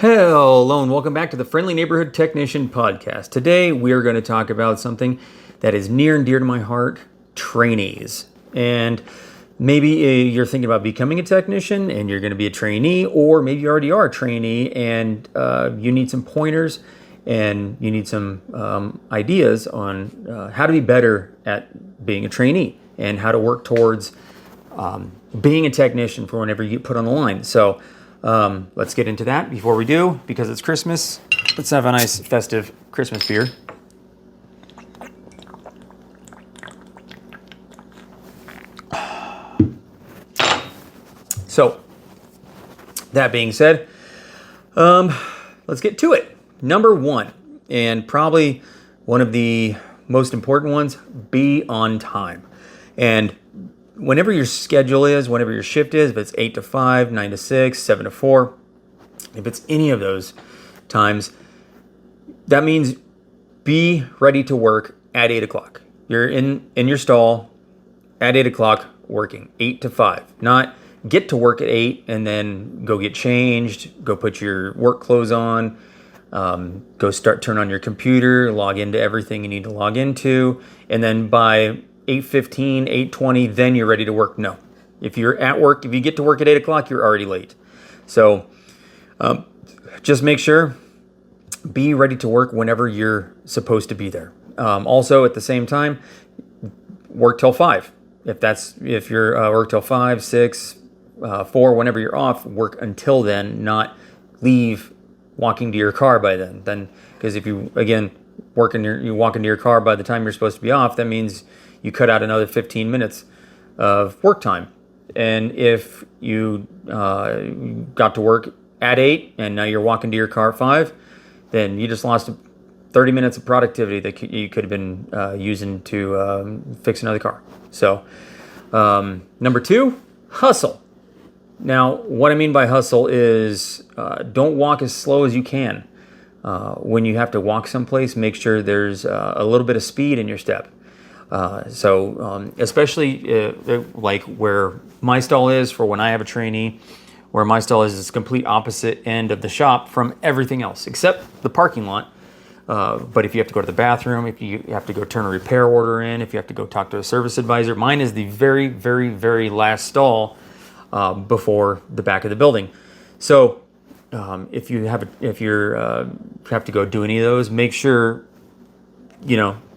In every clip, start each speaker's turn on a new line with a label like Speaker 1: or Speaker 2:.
Speaker 1: Hello and welcome back to the Friendly Neighborhood Technician Podcast. Today we are going to talk about something that is near and dear to my heart, trainees. And maybe you're thinking about becoming a technician and you're going to be a trainee, or maybe you already are a trainee and you need some pointers and you need some ideas on how to be better at being a trainee and how to work towards being a technician for whenever you get put on the line. So let's get into that. Before we do, because it's Christmas, let's have a nice festive Christmas beer. So, that being said, let's get to it. Number one, and probably one of the most important ones, be on time. And whenever your schedule is, whenever your shift is, if it's 8 to 5, 9 to 6, 7 to 4, if it's any of those times, that means be ready to work at 8 o'clock. You're in your stall at 8 o'clock working, 8 to 5. Not get to work at 8 and then go get changed, go put your work clothes on, go turn on your computer, log into everything you need to log into, and then by 8:15, 8:20, then you're ready to work. No. If you're at work, if you get to work at 8 o'clock, you're already late. So just make sure, be ready to work whenever you're supposed to be there. Also, at the same time, work till 5. If you're work till 5, 6, 4, whenever you're off, work until then, not leave walking to your car by then. Then, because if you, again, you walk into your car by the time you're supposed to be off, that means you cut out another 15 minutes of work time. And if you got to work at 8 and now you're walking to your car at 5, then you just lost 30 minutes of productivity that you could have been using to fix another car. So, number 2, hustle. Now, what I mean by hustle is don't walk as slow as you can. When you have to walk someplace, make sure there's a little bit of speed in your step. Especially like where my stall is for when I have a trainee, where my stall is complete opposite end of the shop from everything else, except the parking lot. But if you have to go to the bathroom, if you have to go turn a repair order in, if you have to go talk to a service advisor, mine is the very, very, very last stall before the back of the building. So if you have to go do any of those, make sure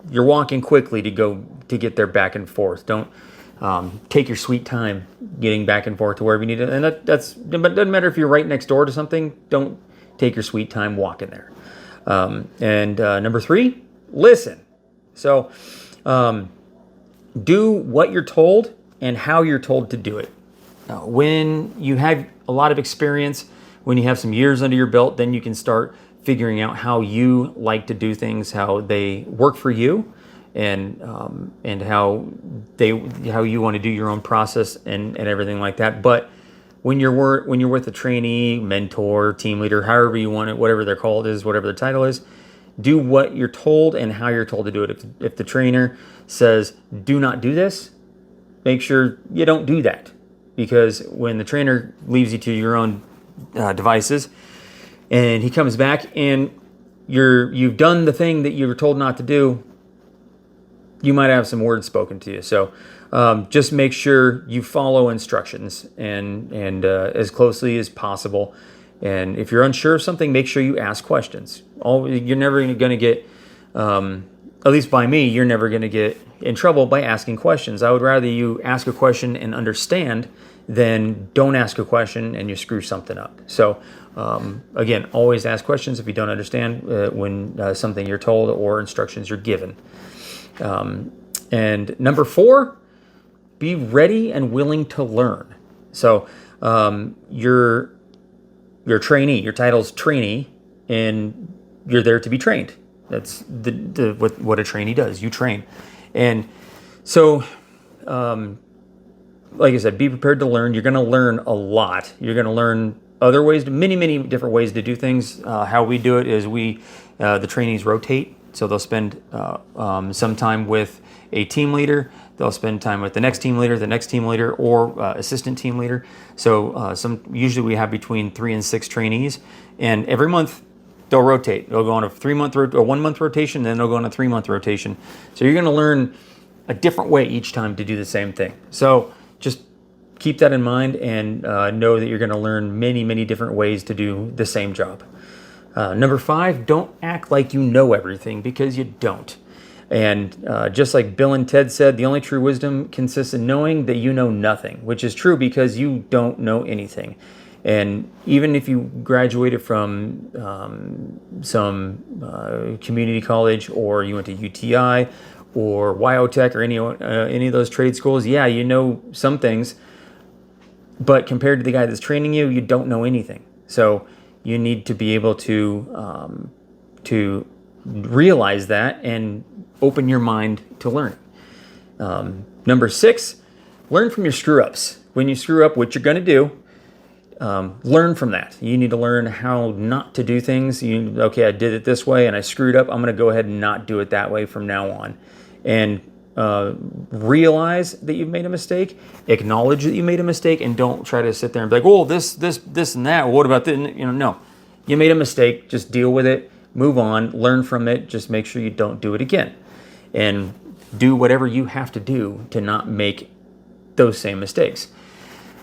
Speaker 1: you're walking quickly to get there back and forth. Don't take your sweet time getting back and forth to wherever you need it. And but it doesn't matter if you're right next door to something. Don't take your sweet time walking there. And number 3, listen. So do what you're told and how you're told to do it. When you have a lot of experience, when you have some years under your belt, then you can start figuring out how you like to do things, how they work for you, and how you want to do your own process and everything like that. But when you're with a trainee, mentor, team leader, however you want it, whatever they're called is, whatever the title is, do what you're told and how you're told to do it. If the trainer says do not do this, make sure you don't do that, because when the trainer leaves you to your own devices, and he comes back and you've done the thing that you were told not to do, you might have some words spoken to you. So just make sure you follow instructions and as closely as possible. And if you're unsure of something, make sure you ask questions. You're never going to get, at least by me, you're never going to get in trouble by asking questions. I would rather you ask a question and understand than don't ask a question and you screw something up. So again, always ask questions if you don't understand when something you're told or instructions you're given. And number 4, be ready and willing to learn. So you're a trainee. Your title's trainee, and you're there to be trained. That's what a trainee does. You train. And so, like I said, be prepared to learn. You're going to learn a lot. You're going to learn other ways, many, many different ways to do things. How we do it is the trainees rotate. So they'll spend some time with a team leader, they'll spend time with the next team leader, or assistant team leader. So usually we have between 3 and 6 trainees, and every month they'll rotate. They'll go on a 1-month rotation, then they'll go on a 3-month rotation. So you're going to learn a different way each time to do the same thing. So just keep that in mind, and know that you're going to learn many, many different ways to do the same job. Number 5, don't act like you know everything, because you don't. And just like Bill and Ted said, the only true wisdom consists in knowing that you know nothing, which is true because you don't know anything. And even if you graduated from some community college, or you went to UTI or WyoTech or any of those trade schools, yeah, you know some things, but compared to the guy that's training you, you don't know anything. So you need to be able to realize that and open your mind to learning. Number 6, learn from your screw-ups. When you screw up, what you're going to do, learn from that. You need to learn how not to do things. Okay, I did it this way and I screwed up. I'm going to go ahead and not do it that way from now on. And realize that you've made a mistake, acknowledge that you made a mistake, and don't try to sit there and be like, oh, this and that. What about this? No. You made a mistake. Just deal with it. Move on. Learn from it. Just make sure you don't do it again. And do whatever you have to do to not make those same mistakes.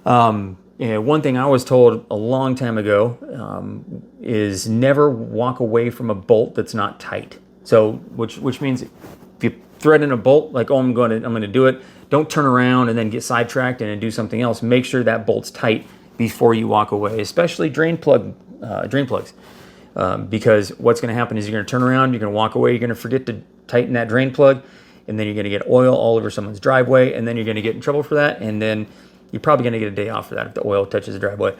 Speaker 1: One thing I was told a long time ago is never walk away from a bolt that's not tight. So, which means if you thread in a bolt, like, oh, I'm going to do it, don't turn around and then get sidetracked and do something else. Make sure that bolt's tight before you walk away, especially drain plugs. Because what's going to happen is you're going to turn around, you're going to walk away, you're going to forget to tighten that drain plug, and then you're going to get oil all over someone's driveway, and then you're going to get in trouble for that, and then you're probably going to get a day off for that if the oil touches the driveway.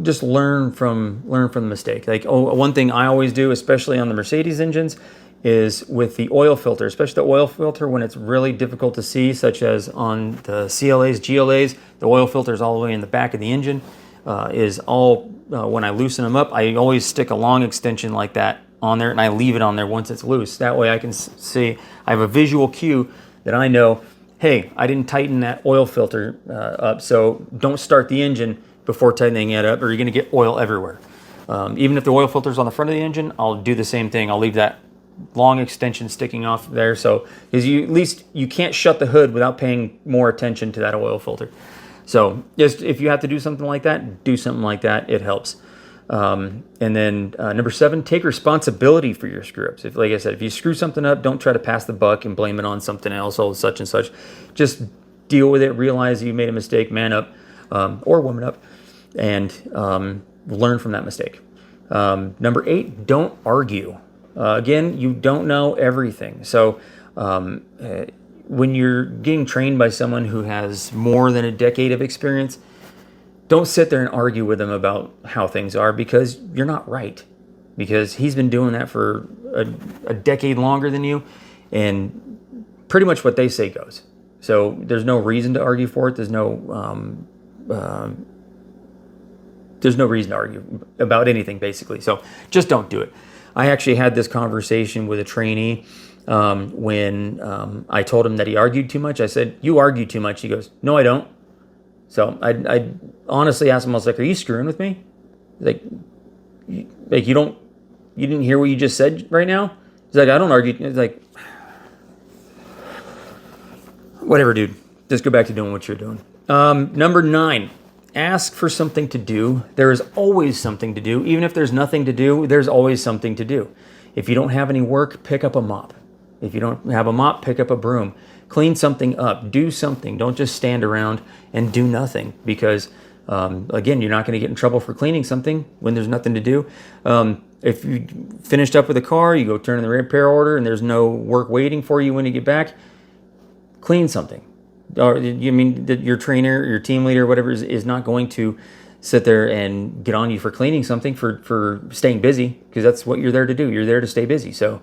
Speaker 1: Just learn from the mistake. Like, one thing I always do, especially on the Mercedes engines, is with the oil filter, especially the oil filter when it's really difficult to see, such as on the CLAs, GLAs, the oil filter is all the way in the back of the engine. When I loosen them up, I always stick a long extension like that on there, and I leave it on there once it's loose. That way I can see, I have a visual cue that I know, hey, I didn't tighten that oil filter up, so don't start the engine before tightening it up, or you're going to get oil everywhere. Even if the oil filter's on the front of the engine, I'll do the same thing. I'll leave that long extension sticking off there, so because at least you can't shut the hood without paying more attention to that oil filter. So just if you have to do something like that, do something like that. It helps. And then number 7, take responsibility for your screw-ups. Like I said, if you screw something up, don't try to pass the buck and blame it on something else, oh, such and such. Just deal with it, realize you made a mistake, man up, or woman up, and learn from that mistake. Number 8, don't argue. Again, you don't know everything. So when you're getting trained by someone who has more than a decade of experience, don't sit there and argue with them about how things are, because you're not right. Because he's been doing that for a decade longer than you, and pretty much what they say goes. So there's no reason to argue for it. There's no reason to argue about anything, basically. So just don't do it. I actually had this conversation with a trainee when I told him that he argued too much. I said, "You argue too much." He goes, "No, I don't." So I honestly asked him, I was like, "Are you screwing with me? Like you didn't hear what you just said right now?" He's like, "I don't argue." He's like, "Whatever, dude. Just go back to doing what you're doing." Number 9, ask for something to do. There is always something to do. Even if there's nothing to do, there's always something to do. If you don't have any work, pick up a mop. If you don't have a mop, pick up a broom. Clean something up. Do something. Don't just stand around and do nothing, because, again, you're not going to get in trouble for cleaning something when there's nothing to do. If you finished up with a car, you go turn in the repair order, and there's no work waiting for you when you get back, clean something. Or you mean that your trainer, your team leader, whatever, is not going to sit there and get on you for cleaning something, for staying busy, because that's what you're there to do. You're there to stay busy. So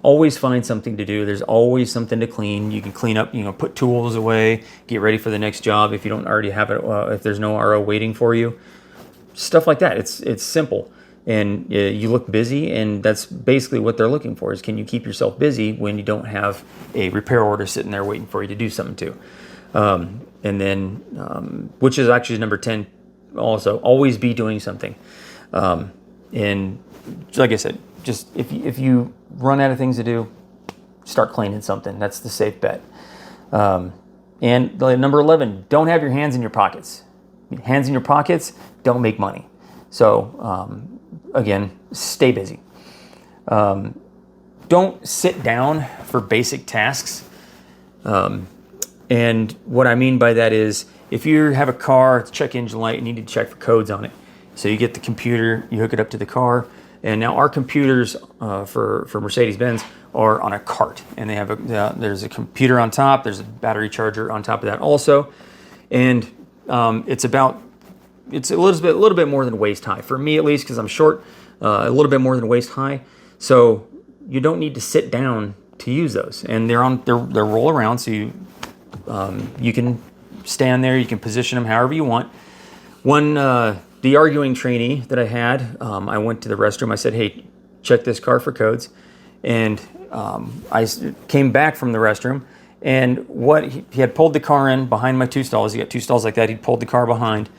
Speaker 1: always find something to do. There's always something to clean. You can clean up, put tools away, get ready for the next job if you don't already have it, if there's no RO waiting for you. Stuff like that. It's simple. and you look busy, and that's basically what they're looking for, is can you keep yourself busy when you don't have a repair order sitting there waiting for you to do something to. And then, which is actually number 10 also, always be doing something. And like I said, just if you run out of things to do, start cleaning something. That's the safe bet. And number 11, don't have your hands in your pockets. Hands in your pockets don't make money. So, again, stay busy. Don't sit down for basic tasks. And what I mean by that is, if you have a car, it's check engine light, you need to check for codes on it. So you get the computer, you hook it up to the car, and now our computers for Mercedes-Benz are on a cart, and they have there's a computer on top, there's a battery charger on top of that also, and it's a little bit more than waist high for me, at least, because I'm short, a little bit more than waist high. So you don't need to sit down to use those, and they're roll around, so you can stand there, you can position them however you want. The arguing trainee that I had, I went to the restroom. I said, "Hey, check this car for codes," and I came back from the restroom, and he had pulled the car in behind my 2 stalls. He got 2 stalls like that. He pulled the car behind,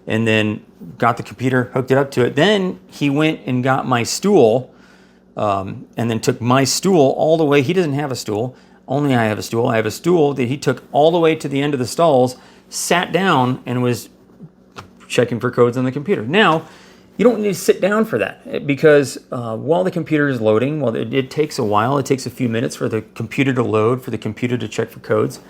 Speaker 1: and then got the computer, hooked it up to it. Then he went and got my stool, and then took my stool all the way. He doesn't have a stool. Only I have a stool. I have a stool that he took all the way to the end of the stalls, sat down, and was checking for codes on the computer. Now, you don't need to sit down for that, because while the computer is loading, it takes a while. It takes a few minutes for the computer to load, for the computer to check for codes.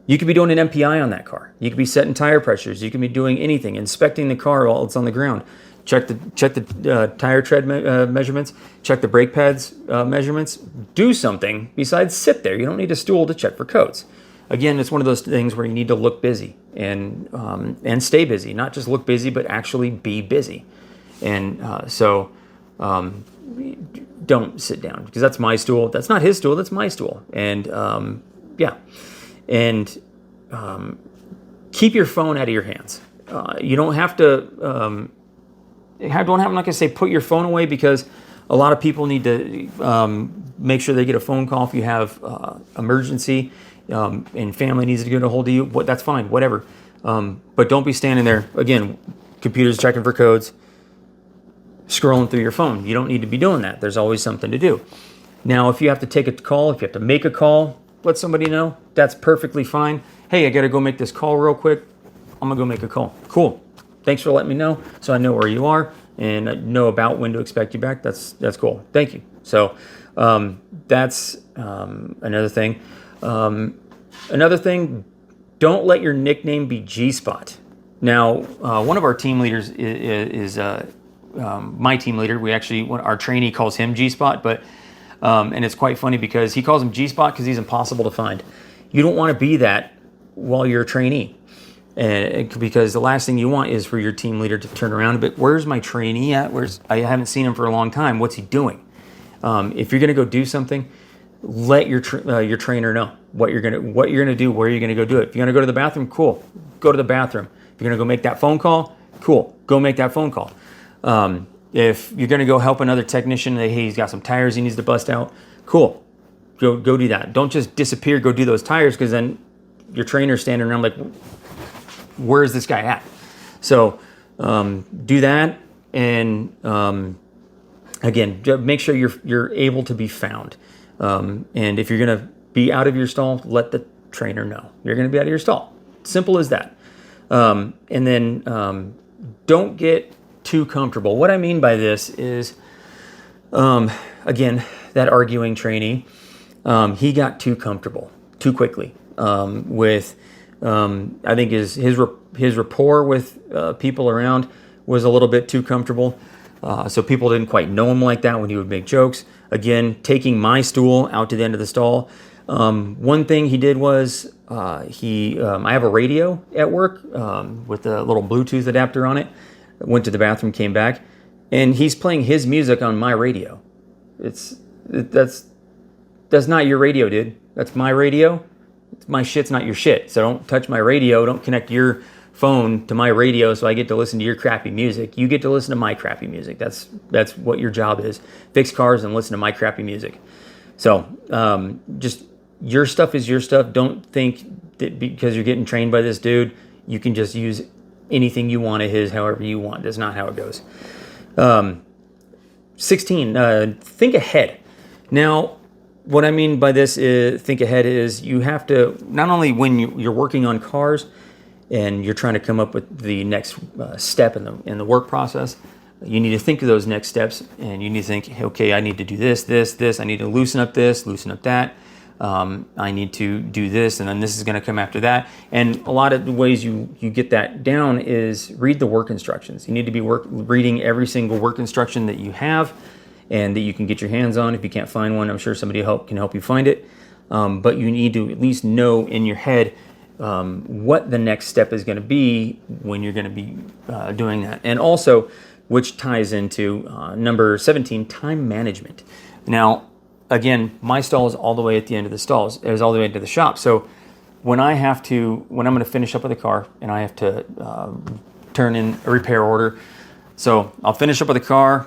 Speaker 1: You could be doing an MPI on that car. You could be setting tire pressures. You could be doing anything, inspecting the car while it's on the ground. Check the tire tread measurements. Check the brake pads measurements. Do something besides sit there. You don't need a stool to check for codes. Again, it's one of those things where you need to look busy and stay busy. Not just look busy, but actually be busy. And so don't sit down, because that's my stool. That's not his stool. That's my stool. And yeah, and keep your phone out of your hands. You don't have to. I'm not going to say put your phone away, because a lot of people need to make sure they get a phone call if you have emergency, and family needs to get a hold of you. That's fine, whatever. But don't be standing there, again, computers checking for codes, scrolling through your phone. You don't need to be doing that. There's always something to do. Now, if you have to take a call, if you have to make a call, let somebody know. That's perfectly fine. Hey, I got to go make this call real quick. I'm going to go make a call. Cool. Thanks for letting me know, so I know where you are and I know about when to expect you back. That's cool. Thank you. So that's another thing. Another thing, don't let your nickname be G-Spot. Now, one of our team leaders is my team leader. Our trainee calls him G-Spot, but and it's quite funny because he calls him G-Spot because he's impossible to find. You don't want to be that while you're a trainee. Because the last thing you want is for your team leader to turn around, but where's my trainee at? I haven't seen him for a long time. What's he doing? If you're going to go do something, let your trainer know what you're going to do, where you're going to go do it. If you're going to go to the bathroom, cool, go to the bathroom. If you're going to go make that phone call, cool, go make that phone call. If you're going to go help another technician, hey, he's got some tires he needs to bust out, cool, go do that. Don't just disappear, go do those tires, because then your trainer's standing around like, where's this guy at? So do that, and again, make sure you're able to be found. And if you're going to be out of your stall, let the trainer know you're going to be out of your stall. Simple as that. And then don't get too comfortable. What I mean by this is, again, that arguing trainee, he got too comfortable too quickly with. I think his rapport with people around was a little bit too comfortable, so people didn't quite know him like that when he would make jokes. Again, taking my stool out to the end of the stall. One thing he did was I have a radio at work with a little Bluetooth adapter on it. Went to the bathroom, came back, and he's playing his music on my radio. That's not your radio, dude. That's my radio. My shit's not your shit. So don't touch my radio. Don't connect your phone to my radio, so I get to listen to your crappy music. You get to listen to my crappy music. That's what your job is. Fix cars and listen to my crappy music. So just your stuff is your stuff. Don't think that because you're getting trained by this dude, you can just use anything you want of his however you want. That's not how it goes. 16, think ahead. Now, what I mean by this is think ahead is you have to, not only when you're working on cars and you're trying to come up with the next step in the work process, you need to think of those next steps, and you need to think, okay, I need to do this, I need to loosen up this, loosen up that. I need to do this, and then this is going to come after that. And a lot of the ways you get that down is read the work instructions. You need to be reading every single work instruction that you have and that you can get your hands on. If you can't find one, I'm sure somebody can help you find it. But you need to at least know in your head what the next step is going to be when you're going to be doing that. And also, which ties into number 17, time management. Now, again, my stall is all the way at the end of the stalls. It is all the way into the shop. So when I'm going to finish up with a car and I have to turn in a repair order, so I'll finish up with the car,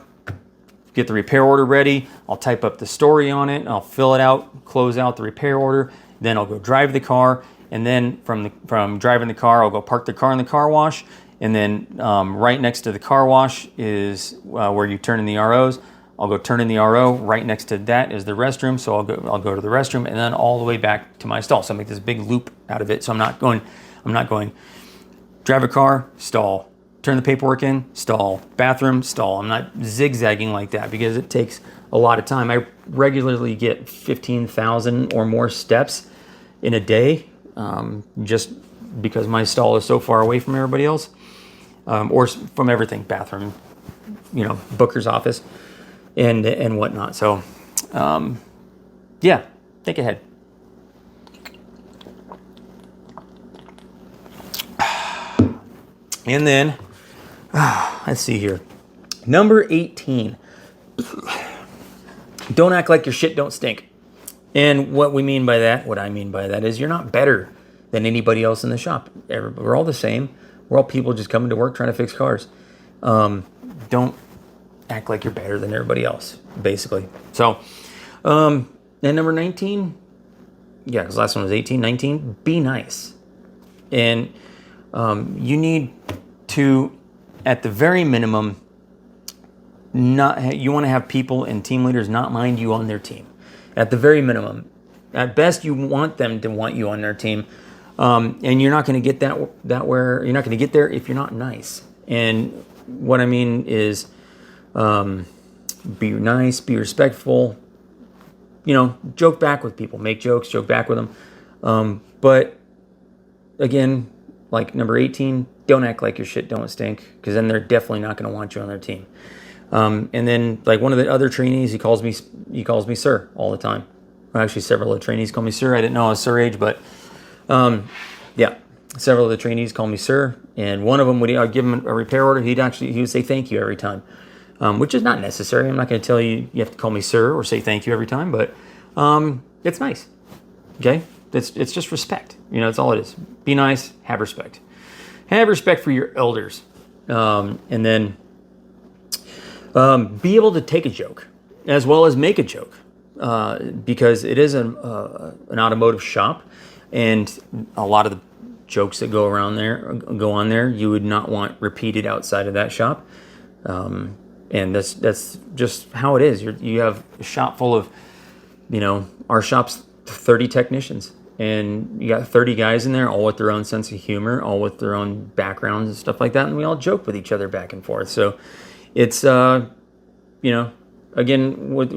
Speaker 1: get the repair order ready, I'll type up the story on it, I'll fill it out, close out the repair order, then I'll go drive the car, and then from driving the car, I'll go park the car in the car wash, and then right next to the car wash is where you turn in the ROs. I'll go turn in the RO. Right next to that is the restroom, so I'll go to the restroom, and then all the way back to my stall. So I make this big loop out of it. So I'm not going drive a car, stall, turn the paperwork in, stall, bathroom, stall. I'm not zigzagging like that because it takes a lot of time. I regularly get 15,000 or more steps in a day, just because my stall is so far away from everybody else, or from everything, bathroom, booker's office, and whatnot. So, yeah, think ahead. And then, let's see here. Number 18. Don't act like your shit don't stink. And what I mean by that is you're not better than anybody else in the shop. We're all the same. We're all people just coming to work trying to fix cars. Don't act like you're better than everybody else, basically. So, and number 19, yeah, because last one was 18, 19, be nice. And you need to, at the very minimum, you want to have people and team leaders not mind you on their team. At the very minimum. At best, you want them to want you on their team. And you're not going to get you're not going to get there if you're not nice. And what I mean is, be nice, be respectful, joke back with people, make jokes, joke back with them. But again, like number 18, don't act like your shit don't stink, because then they're definitely not going to want you on their team. And then like one of the other trainees, he calls me sir all the time. Well, actually, several of the trainees call me sir. I didn't know I was sir age, but yeah, several of the trainees call me sir. And one of them, when I'd give him a repair order, he would say thank you every time, which is not necessary. I'm not going to tell you have to call me sir or say thank you every time, but it's nice. Okay, it's just respect. That's all it is. Be nice, have respect. Have respect for your elders, and then be able to take a joke as well as make a joke, because it is an automotive shop, and a lot of the jokes that go on there, you would not want repeated outside of that shop, and that's just how it is. You have a shop full of, our shop's 30 technicians. And you got 30 guys in there, all with their own sense of humor, all with their own backgrounds and stuff like that. And we all joke with each other back and forth. So it's, again, with,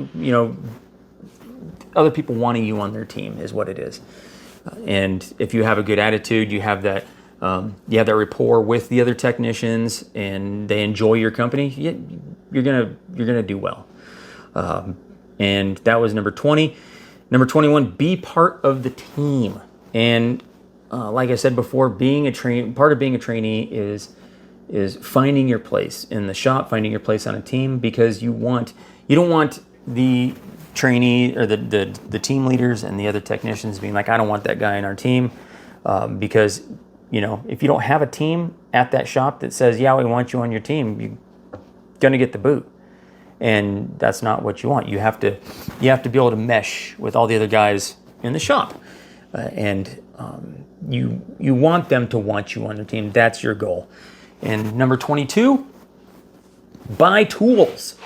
Speaker 1: other people wanting you on their team is what it is. And if you have a good attitude, you have that rapport with the other technicians, and they enjoy your company, you're gonna do well. And that was number 20. Number 21, be part of the team. And like I said before, part of being a trainee is finding your place in the shop, finding your place on a team, because you don't want the trainee or the team leaders and the other technicians being like, I don't want that guy in our team, because if you don't have a team at that shop that says, yeah, we want you on your team, you're going to get the boot. And that's not what you want. You have to be able to mesh with all the other guys in the shop. You want them to want you on their team. That's your goal. And number 22, buy tools.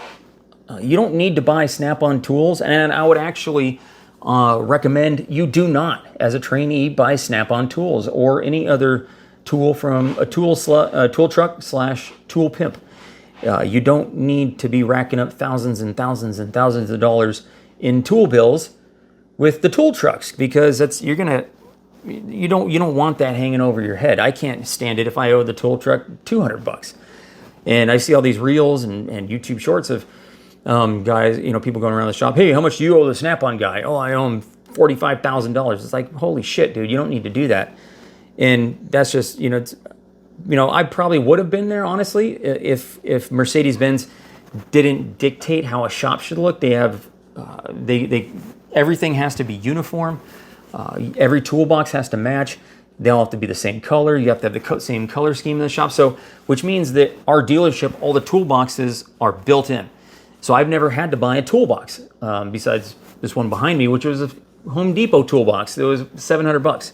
Speaker 1: You don't need to buy Snap-on tools, and I would actually recommend you do not, as a trainee, buy Snap-on tools or any other tool from a tool truck / tool pimp. You don't need to be racking up thousands and thousands and thousands of dollars in tool bills with the tool trucks, because you don't want that hanging over your head. I can't stand it if I owe the tool truck $200. And I see all these reels and YouTube shorts of guys, people going around the shop. Hey, how much do you owe the Snap-on guy? Oh, I owe him $45,000. It's like, holy shit, dude, you don't need to do that. And that's just, I probably would have been there, honestly, if Mercedes-Benz didn't dictate how a shop should look. They have, everything has to be uniform. Every toolbox has to match. They all have to be the same color. You have to have the same color scheme in the shop. So, which means that our dealership, all the toolboxes are built in. So I've never had to buy a toolbox besides this one behind me, which was a Home Depot toolbox. It was $700.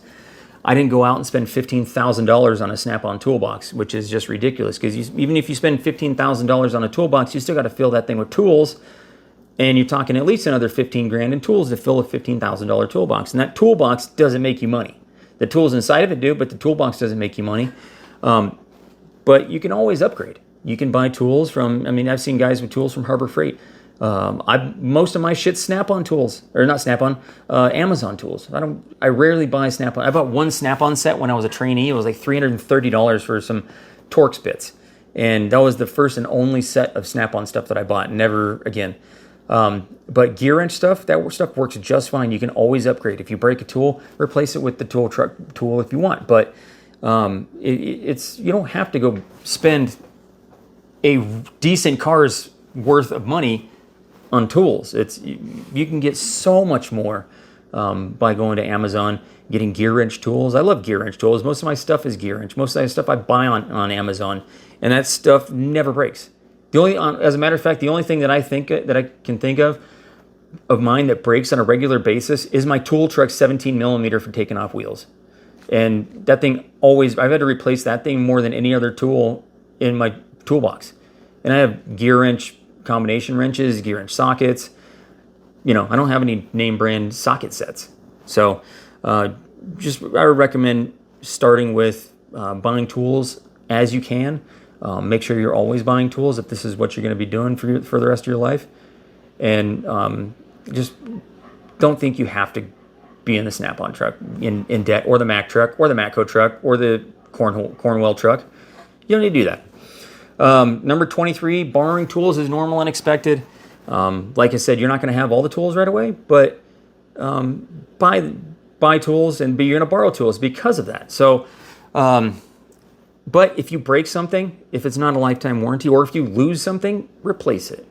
Speaker 1: I didn't go out and spend $15,000 on a Snap-on toolbox, which is just ridiculous, because even if you spend $15,000 on a toolbox, you still got to fill that thing with tools, and you're talking at least another $15,000 in tools to fill a $15,000 toolbox. And that toolbox doesn't make you money. The tools inside of it do, but the toolbox doesn't make you money. But you can always upgrade. You can buy tools from, I've seen guys with tools from Harbor Freight. Most of my shit's Snap-on tools, or not Snap-on, Amazon tools. I rarely buy Snap-on. I bought one Snap-on set when I was a trainee. It was like $330 for some Torx bits. And that was the first and only set of Snap-on stuff that I bought. Never again. But gear wrench stuff, that stuff works just fine. You can always upgrade. If you break a tool, replace it with the tool truck tool if you want. But you don't have to go spend a decent car's worth of money on tools. You can get so much more by going to Amazon, getting gear wrench tools. I love gear wrench tools. Most of my stuff is gear wrench. Most of the stuff I buy on Amazon, and that stuff never breaks. As a matter of fact, the only thing that I can think of mine that breaks on a regular basis is my tool truck 17 millimeter for taking off wheels. And that thing I've had to replace that thing more than any other tool in my toolbox. And I have gear wrench combination wrenches, gear wrench sockets. I don't have any name brand socket sets. So I would recommend starting with buying tools as you can. Make sure you're always buying tools if this is what you're going to be doing for the rest of your life. And just don't think you have to be in the Snap-on truck in debt, or the Mack truck, or the Matco truck, or the Cornwell truck. You don't need to do that. Number 23, borrowing tools is normal and expected. Like I said, you're not going to have all the tools right away, but buy tools, and you're going to borrow tools because of that. So, but if you break something, if it's not a lifetime warranty, or if you lose something, replace it.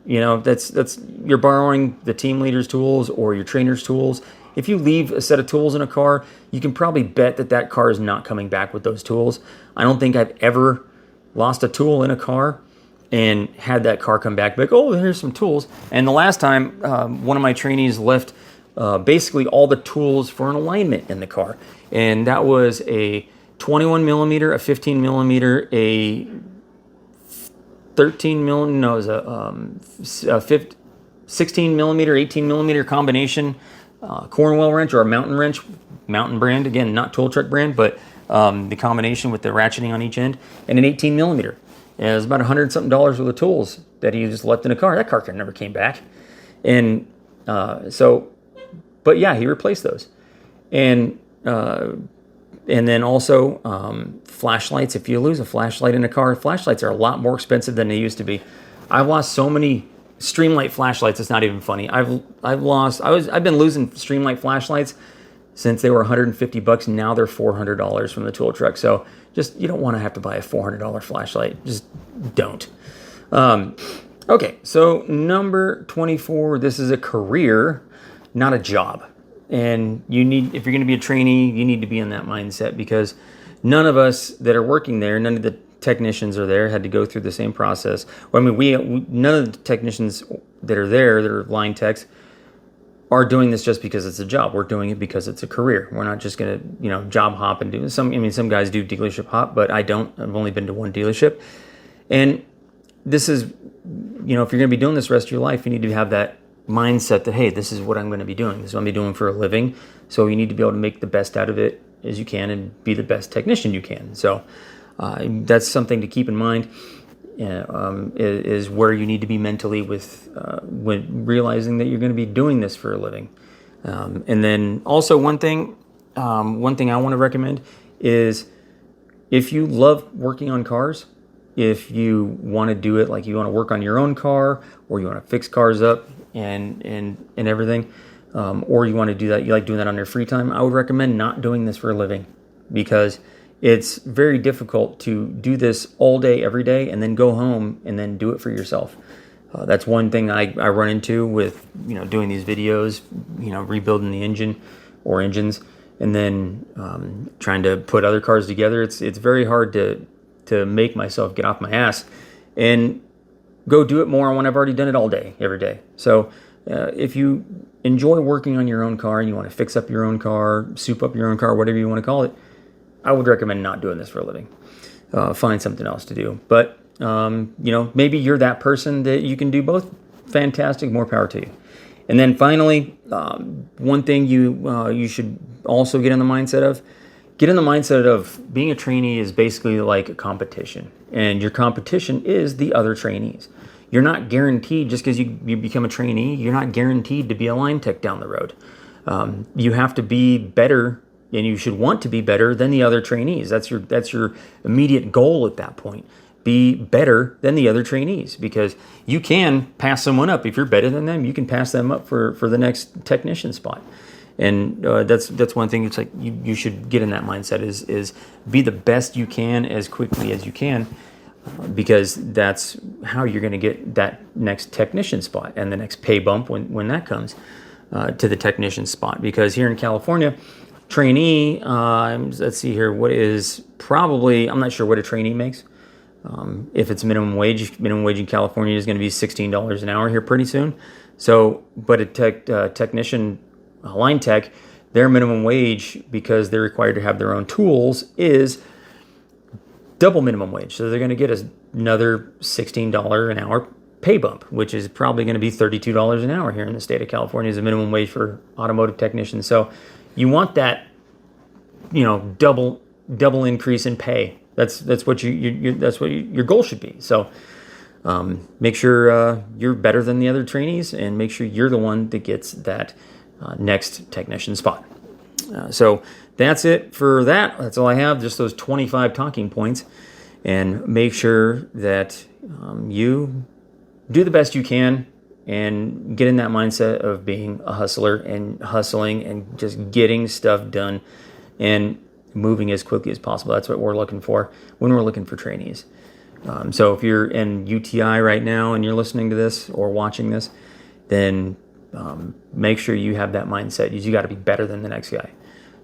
Speaker 1: That's you're borrowing the team leader's tools or your trainer's tools. If you leave a set of tools in a car, you can probably bet that car is not coming back with those tools. I don't think I've ever lost a tool in a car and had that car come back like, oh, here's some tools. And the last time, one of my trainees left basically all the tools for an alignment in the car. And that was a 21 millimeter, a 15 millimeter, a 13 millimeter, no, it was a 16 millimeter, 18 millimeter combination Cornwell wrench, or a mountain brand, again, not tool truck brand, but the combination with the ratcheting on each end, and an 18 millimeter. And it was about $100-something worth of tools that he just left in a car. That car never came back. And but yeah, he replaced those. And then also flashlights. If you lose a flashlight in a car, flashlights are a lot more expensive than they used to be. I've lost so many Streamlight flashlights. It's not even funny. I've been losing Streamlight flashlights since they were $150. Now they're $400 from the tool truck. So you don't want to have to buy a $400 flashlight. Just don't. Okay, so number 24. This is a career, not a job. And if you're going to be a trainee, you need to be in that mindset, because none of us that are working there, none of the technicians are there, had to go through the same process. Well, I mean, we none of the technicians that are there, that are line techs, are doing this just because it's a job. We're doing it because it's a career. We're not just going to, job hop and do some. I mean, some guys do dealership hop, but I don't. I've only been to one dealership. And this is, if you're going to be doing this the rest of your life, you need to have that mindset that, hey, this is what I'm going to be doing. This is what I'm going to be doing for a living. So you need to be able to make the best out of it as you can and be the best technician you can. So that's something to keep in mind. Is where you need to be mentally with when realizing that you're going to be doing this for a living. And then also one thing I want to recommend is, if you love working on cars, if you want to do it, like you want to work on your own car, or you want to fix cars up and everything, or you want to do that, you like doing that on your free time, I would recommend not doing this for a living, because it's very difficult to do this all day, every day, and then go home and then do it for yourself. That's one thing I run into with, doing these videos, rebuilding the engine or engines, and then trying to put other cars together. It's very hard to make myself get off my ass and go do it more when I've already done it all day, every day. So if you enjoy working on your own car and you want to fix up your own car, soup up your own car, whatever you want to call it, I would recommend not doing this for a living. Find something else to do. But, maybe you're that person that you can do both. Fantastic, more power to you. And then finally, one thing you should also get in the mindset of being a trainee is basically like a competition. And your competition is the other trainees. You're not guaranteed, just because you become a trainee, you're not guaranteed to be a line tech down the road. You have to be better, and you should want to be better than the other trainees. That's your immediate goal at that point. Be better than the other trainees, because you can pass someone up. If you're better than them, you can pass them up for the next technician spot. And that's one thing. It's like you should get in that mindset is be the best you can as quickly as you can, because that's how you're going to get that next technician spot and the next pay bump when that comes to the technician spot. Because here in California, trainee, let's see here, I'm not sure what a trainee makes. If it's minimum wage in California is going to be $16 an hour here pretty soon. So, but a technician, a line tech, their minimum wage, because they're required to have their own tools, is double minimum wage. So they're going to get another $16 an hour pay bump, which is probably going to be $32 an hour here in the state of California as a minimum wage for automotive technicians. So you want that, double increase in pay. That's what your goal should be. So make sure you're better than the other trainees, and make sure you're the one that gets that next technician spot. So that's it for that. That's all I have. Just those 25 talking points, and make sure that you do the best you can and get in that mindset of being a hustler and hustling and just getting stuff done and moving as quickly as possible. That's what we're looking for when we're looking for trainees. So if you're in UTI right now and you're listening to this or watching this, then make sure you have that mindset. You got to be better than the next guy.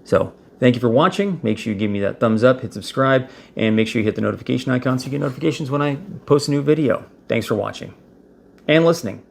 Speaker 1: So thank you for watching. Make sure you give me that thumbs up, hit subscribe, and make sure you hit the notification icon so you get notifications when I post a new video. Thanks for watching and listening.